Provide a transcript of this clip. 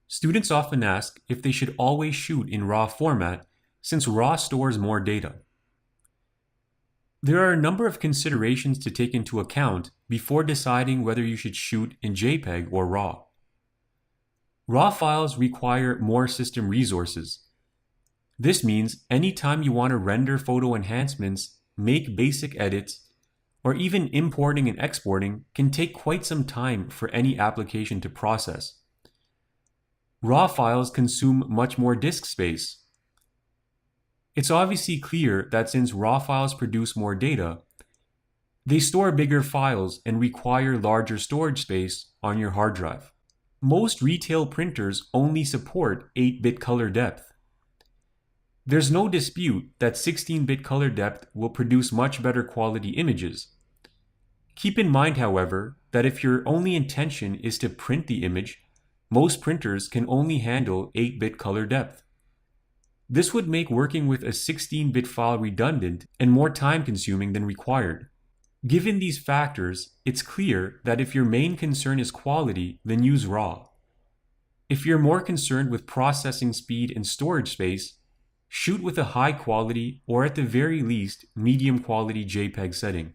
Students often ask if they should always shoot in RAW format since RAW stores more data. There are a number of considerations to take into account before deciding whether you should shoot in JPEG or RAW. RAW files require more system resources. This means anytime you want to render photo enhancements, make basic edits, or even importing and exporting can take quite some time for any application to process. RAW files consume much more disk space. It's obviously clear that since RAW files produce more data, they store bigger files and require larger storage space on your hard drive. Most retail printers only support 8-bit color depth. There's no dispute that 16-bit color depth will produce much better quality images. Keep in mind, however, that if your only intention is to print the image, most printers can only handle 8-bit color depth. This would make working with a 16-bit file redundant and more time-consuming than required. Given these factors, it's clear that if your main concern is quality, then use RAW. If you're more concerned with processing speed and storage space, shoot with a high quality or at the very least medium quality JPEG setting.